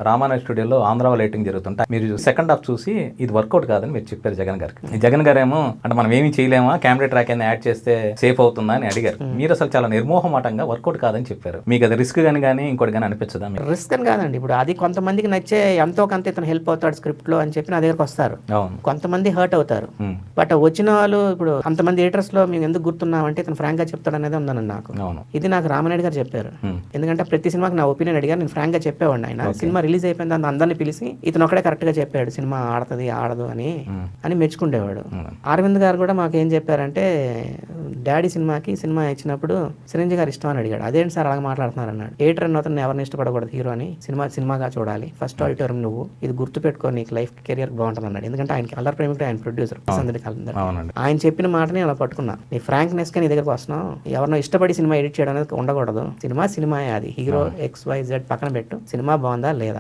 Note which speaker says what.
Speaker 1: రామానాయుడు స్టూడియోలో ఆంధ్ర లైటింగ్ జరుగుతుంటే మీరు సెకండ్ హాఫ్ చూసి ఇది వర్కౌట్ కాదని మీరు చెప్పారు జగన్ గారికి. జగన్ గారు ఏమో అంటే మనం ఏమీ చేయలేమా, కెమెరా ట్రాక్ అయినా యాడ్ చేస్తే సేఫ్ అవుతుందా అని అడిగారు. మీరు అసలు చాలా నిర్మోహమాటంగా వర్కౌట్ కాదని చెప్పారు. మీకు అది రిస్క్ కానీ ఇంకోటి కానీ అనిపించదా?
Speaker 2: రిస్క్ అని కాదండి, ఇప్పుడు అది కొంతమందికి నచ్చే ఎంతో కొంత ఇతను హెల్ప్ అవుతాడు స్క్రిప్ట్ లో అని చెప్పి నా దగ్గరకు వస్తారు.
Speaker 1: అవును,
Speaker 2: కొంతమంది హర్ట్ అవుతారు. బట్ వచ్చిన వాళ్ళు ఇప్పుడు అంతమంది ఎడిటర్స్ లో మేము ఎందుకు గుర్తున్నామంటే ఇతను ఫ్రాంక్ గా చెప్తాడు అనేది ఉందని నాకు.
Speaker 1: అవును,
Speaker 2: ఇది నాకు రామానాయుడు గారు చెప్పారు. ఎందుకంటే ప్రతి సినిమాకి నా ఒపీనియన్ అడిగారు, నేను ఫ్రాంక్ గా చెప్పేవాడిని. ఆయన సినిమా రిలీజ్ అయిపోయింది అందరిని పిలిచి ఇతను ఒకడే కరెక్ట్ గా చెప్పాడు సినిమా ఆడుతుంది ఆడదు అని మెచ్చుకుండేవాడు. అరవింద్ గారు కూడా మాకు ఏం చెప్పారంటే డాడీ సినిమా ఇచ్చినప్పుడు చిరంజీవి గారు ఇష్టం అని అడిగాడు. అదేంటి సార్ అలాగ మాట్లాడుతున్నారు అన్నాడు. ఎడిటర్ అన్న ఎవరిని ఇష్టపడకూడదు హీరో అని, సినిమాగా చూడాలి, ఫస్ట్ ఆడిటోరియం నువ్వు, ఇది గుర్తు పెట్టుకో, నీకు లైఫ్ కెరియర్ బాగుంటుంది అన్నాడు. ఎందుకంటే ఆయనకి అల్లరి ప్రేమికుడు, ఆయన ప్రొడ్యూసర్ ఆయన చెప్పిన మాటని అలా పట్టుకున్నా. నీ ఫ్రాంక్నెస్ గా నీ దగ్గరకు వస్తున్నావు, ఎవరినో ఇష్టపడి సినిమా ఎడిట్ చేయడం అనేది ఉండకూడదు. సినిమా అది హీరో XYZ పక్కన పెట్టు, సినిమా బాగుందా లేదా.